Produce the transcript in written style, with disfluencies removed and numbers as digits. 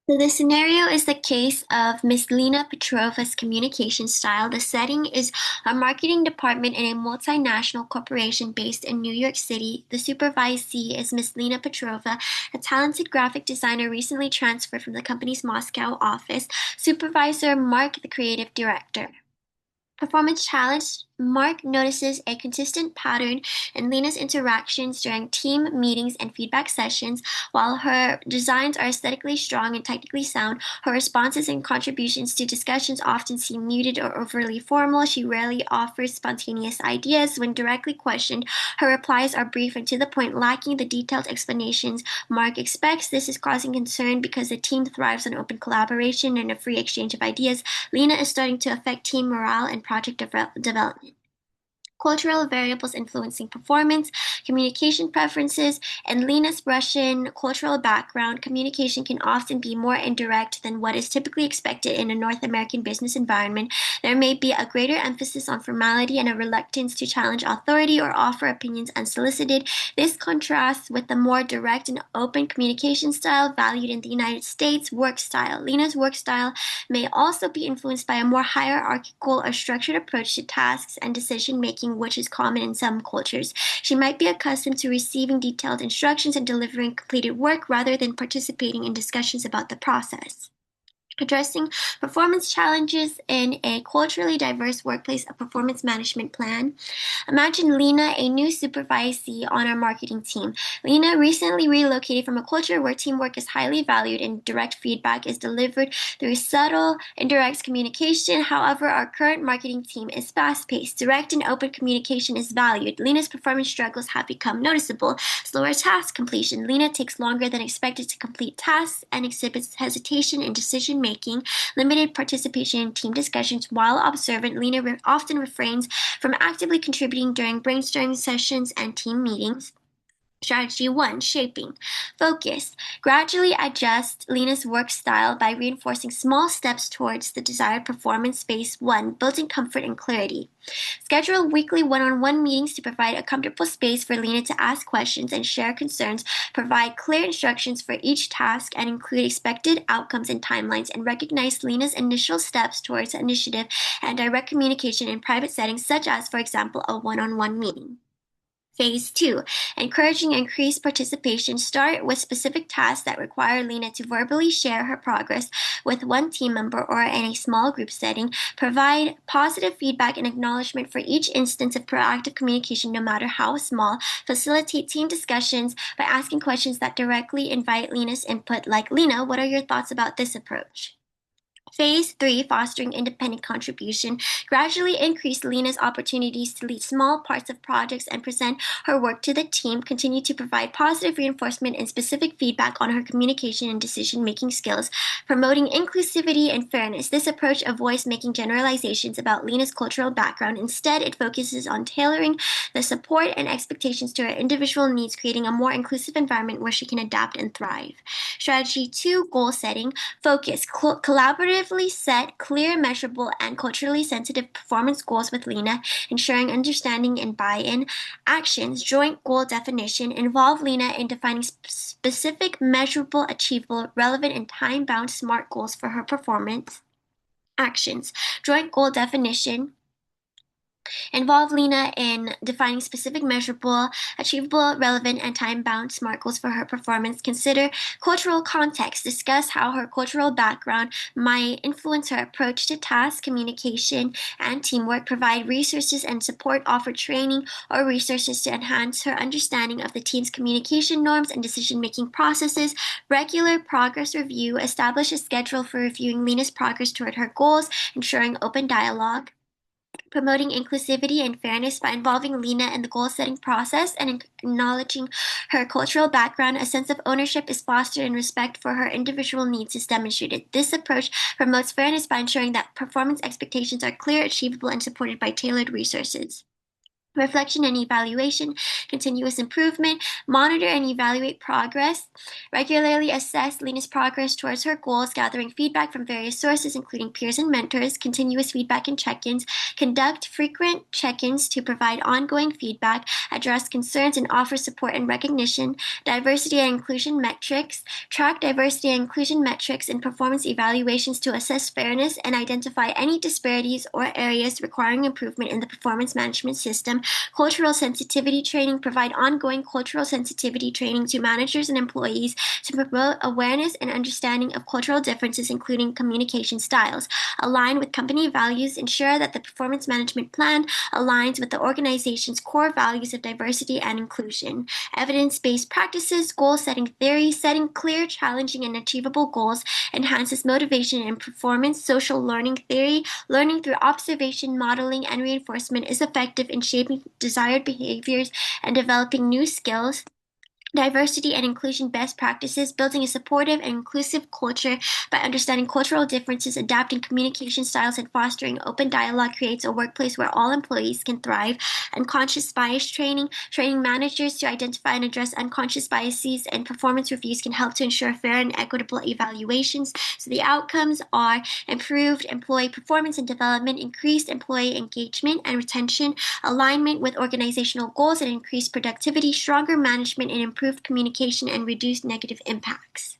So the scenario is the case of Miss Lena Petrova's communication style. The setting is a marketing department in a multinational corporation based in New York City. The supervisee is Miss Lena Petrova, a talented graphic designer recently transferred from the company's Moscow office. Supervisor Mark, the creative director. Performance challenge. Mark notices a consistent pattern in Lena's interactions during team meetings and feedback sessions. While her designs are aesthetically strong and technically sound, her responses and contributions to discussions often seem muted or overly formal. She rarely offers spontaneous ideas. When directly questioned, her replies are brief and to the point, lacking the detailed explanations Mark expects. This is causing concern because the team thrives on open collaboration and a free exchange of ideas. Lena is starting to affect team morale and project development. Cultural variables influencing performance, communication preferences, and Lena's Russian cultural background, communication can often be more indirect than what is typically expected in a North American business environment. There may be a greater emphasis on formality and a reluctance to challenge authority or offer opinions unsolicited. This contrasts with the more direct and open communication style valued in the United States work style. Lena's work style may also be influenced by a more hierarchical or structured approach to tasks and decision making, which is common in some cultures. She might be accustomed to receiving detailed instructions and delivering completed work rather than participating in discussions about the process. Addressing performance challenges in a culturally diverse workplace, a performance management plan. Imagine Lena, a new supervisee on our marketing team. Lena recently relocated from a culture where teamwork is highly valued and direct feedback is delivered through subtle, indirect communication. However, our current marketing team is fast paced. Direct and open communication is valued. Lena's performance struggles have become noticeable. Slower task completion. Lena takes longer than expected to complete tasks and exhibits hesitation in decision making, limited participation in team discussions. While observant, Lena often refrains from actively contributing during brainstorming sessions and team meetings. Strategy 1. Shaping. Focus. Gradually adjust Lena's work style by reinforcing small steps towards the desired performance. Phase 1. Building comfort and clarity. Schedule weekly one-on-one meetings to provide a comfortable space for Lena to ask questions and share concerns. Provide clear instructions for each task and include expected outcomes and timelines, and recognize Lena's initial steps towards initiative and direct communication in private settings, such as, for example, a one-on-one meeting. Phase 2. Encouraging increased participation. Start with specific tasks that require Lena to verbally share her progress with one team member or in a small group setting. Provide positive feedback and acknowledgement for each instance of proactive communication, no matter how small. Facilitate team discussions by asking questions that directly invite Lena's input, like, Lena, what are your thoughts about this approach? Phase 3. Fostering independent contribution. Gradually increase Lena's opportunities to lead small parts of projects and present her work to the team. Continue to provide positive reinforcement and specific feedback on her communication and decision-making skills. Promoting inclusivity and fairness. This approach avoids making generalizations about Lena's cultural background. Instead, it focuses on tailoring the support and expectations to her individual needs, creating a more inclusive environment where she can adapt and thrive. Strategy 2. Goal setting. Focus. Collaboratively set clear, measurable, and culturally sensitive performance goals with Lena, ensuring understanding and buy-in. Actions. Joint goal definition. Involve Lena in defining specific, measurable, achievable, relevant, and time-bound SMART goals for her performance. Actions. Joint goal definition. Involve Lena in defining specific, measurable, achievable, relevant, and time-bound SMART goals for her performance. Consider cultural context. Discuss how her cultural background might influence her approach to task, communication, and teamwork. Provide resources and support. Offer training or resources to enhance her understanding of the team's communication norms and decision-making processes. Regular progress review. Establish a schedule for reviewing Lena's progress toward her goals, ensuring open dialogue. Promoting inclusivity and fairness by involving Lena in the goal-setting process and acknowledging her cultural background. A sense of ownership is fostered and respect for her individual needs is demonstrated. This approach promotes fairness by ensuring that performance expectations are clear, achievable, and supported by tailored resources. reflection and evaluation, continuous improvement, monitor and evaluate progress, regularly assess Lena's progress towards her goals, gathering feedback from various sources, including peers and mentors, continuous feedback and check-ins, conduct frequent check-ins to provide ongoing feedback, address concerns and offer support and recognition, diversity and inclusion metrics, track diversity and inclusion metrics and performance evaluations to assess fairness and identify any disparities or areas requiring improvement in the performance management system, cultural sensitivity training, provide ongoing cultural sensitivity training to managers and employees to promote awareness and understanding of cultural differences, including communication styles, align with company values, ensure that the performance management plan aligns with the organization's core values of diversity and inclusion, evidence-based practices, goal-setting theory, setting clear, challenging, and achievable goals, enhances motivation and performance, social learning theory, learning through observation, modeling, and reinforcement is effective in shaping desired behaviors and developing new skills, diversity and inclusion best practices, building a supportive and inclusive culture by understanding cultural differences, adapting communication styles, and fostering open dialogue creates a workplace where all employees can thrive. Unconscious bias training, training managers to identify and address unconscious biases, and performance reviews can help to ensure fair and equitable evaluations. So the outcomes are improved employee performance and development, increased employee engagement and retention, alignment with organizational goals and increased productivity, stronger management and improved communication, and reduced negative impacts.